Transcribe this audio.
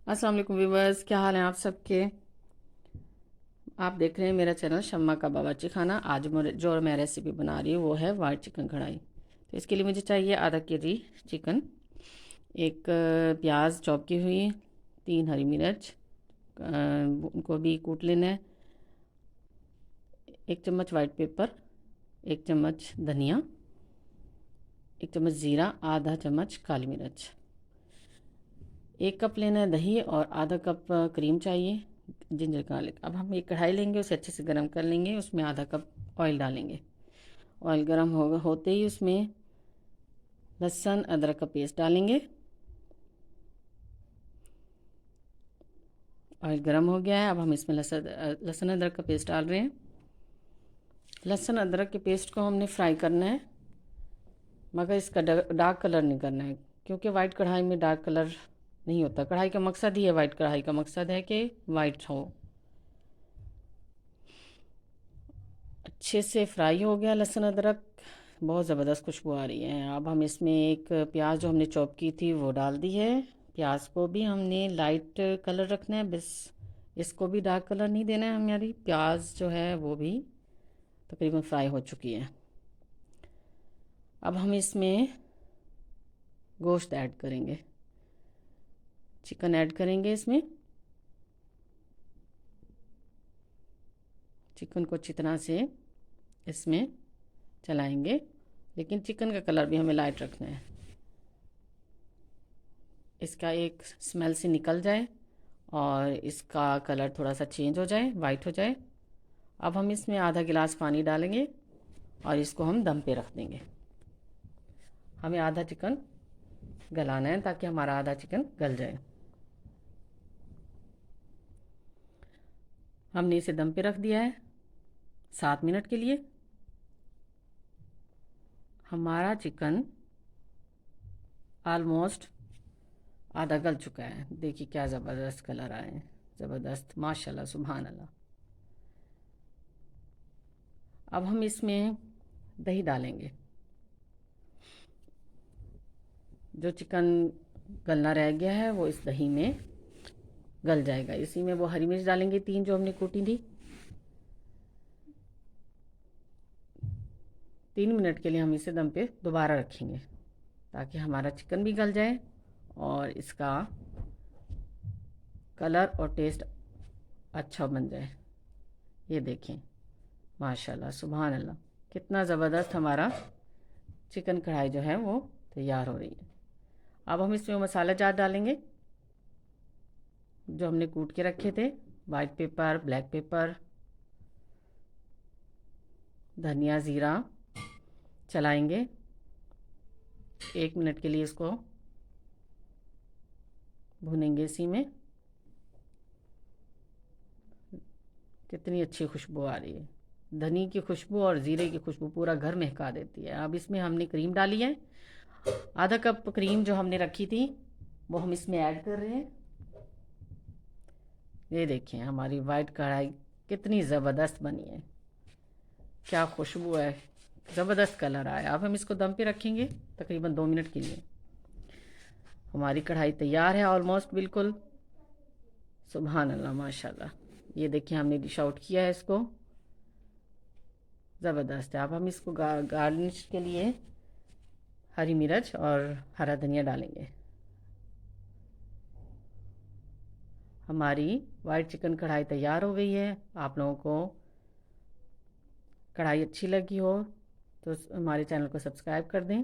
अस्सलाम वालेकुम व्यूवर्स, क्या हाल हैं आप सबके। आप देख रहे हैं मेरा चैनल शम्मा का बावर्ची खाना। आज जो मैं रेसिपी बना रही हूँ वो है वाइट चिकन कढ़ाई। तो इसके लिए मुझे चाहिए आधा केजी चिकन, एक प्याज चॉप की हुई, 3 हरी मिर्च, उनको भी कूट लेना है, 1 चम्मच वाइट पेपर, 1 चम्मच धनिया, 1 चम्मच ज़ीरा, आधा चम्मच काली मिर्च, 1 कप लेना है दही और आधा कप क्रीम चाहिए, जिंजर गार्लिक। अब हम एक कढ़ाई लेंगे, उसे अच्छे से गर्म कर लेंगे, उसमें आधा कप ऑयल डालेंगे। ऑयल गर्म होते ही उसमें लहसुन अदरक का पेस्ट डालेंगे। ऑयल गर्म हो गया है, अब हम इसमें लहसुन अदरक का पेस्ट डाल रहे हैं। लहसुन अदरक के पेस्ट को हमने फ्राई करना है, मगर इसका डार्क कलर नहीं करना है, क्योंकि वाइट कढ़ाई में डार्क कलर नहीं होता। कढ़ाई का मकसद ही है, वाइट कढ़ाई का मकसद है कि वाइट हो। अच्छे से फ्राई हो गया लहसुन अदरक, बहुत ज़बरदस्त खुशबू आ रही है। अब हम इसमें एक प्याज जो हमने चॉप की थी वो डाल दी है। प्याज को भी हमने लाइट कलर रखना है, बस इसको भी डार्क कलर नहीं देना है। हमारी प्याज जो है वो भी तकरीबन फ्राई हो चुकी है। अब हम इसमें गोश्त ऐड करेंगे, चिकन ऐड करेंगे इसमें। चिकन को अच्छी तरह से इसमें चलाएंगे, लेकिन चिकन का कलर भी हमें लाइट रखना है, इसका एक स्मेल से निकल जाए और इसका कलर थोड़ा सा चेंज हो जाए, वाइट हो जाए। अब हम इसमें आधा गिलास पानी डालेंगे और इसको हम दम पे रख देंगे। हमें आधा चिकन गलाना है ताकि हमारा आधा चिकन गल जाए। हमने इसे दम पे रख दिया है 7 मिनट के लिए। हमारा चिकन ऑलमोस्ट आधा गल चुका है। देखिए क्या ज़बरदस्त कलर आए हैं, ज़बरदस्त, माशाल्लाह, सुभान अल्लाह। अब हम इसमें दही डालेंगे। जो चिकन गलना रह गया है वो इस दही में गल जाएगा। इसी में वो हरी मिर्च डालेंगे 3 जो हमने कूटी थी। 3 मिनट के लिए हम इसे दम पे दोबारा रखेंगे ताकि हमारा चिकन भी गल जाए और इसका कलर और टेस्ट अच्छा बन जाए। ये देखें, माशाल्लाह, सुभान अल्लाह, कितना ज़बरदस्त हमारा चिकन कढ़ाई जो है वो तैयार हो रही है। अब हम इसमें मसाला जार डालेंगे जो हमने कूट के रखे थे। वाइट पेपर, ब्लैक पेपर, धनिया, ज़ीरा, चलाएंगे 1 मिनट के लिए, इसको भूनेंगे इसी में। कितनी अच्छी खुशबू आ रही है, धनी की खुशबू और ज़ीरे की खुशबू पूरा घर महका देती है। अब इसमें हमने क्रीम डाली है, आधा कप क्रीम जो हमने रखी थी वो हम इसमें ऐड कर रहे हैं। ये देखिए हमारी वाइट कढ़ाई कितनी ज़बरदस्त बनी है, क्या खुशबू है, ज़बरदस्त कलर आया। अब हम इसको दम पे रखेंगे तकरीबन 2 मिनट के लिए। हमारी कढ़ाई तैयार है ऑलमोस्ट, बिल्कुल, सुभान अल्लाह, माशाल्लाह। ये देखिए हमने डिश आउट किया है इसको, ज़बरदस्त है। अब हम इसको गार्निश के लिए हरी मिर्च और हरा धनिया डालेंगे। हमारी वाइट चिकन कढ़ाई तैयार हो गई है। आप लोगों को कढ़ाई अच्छी लगी हो तो हमारे चैनल को सब्सक्राइब कर दें।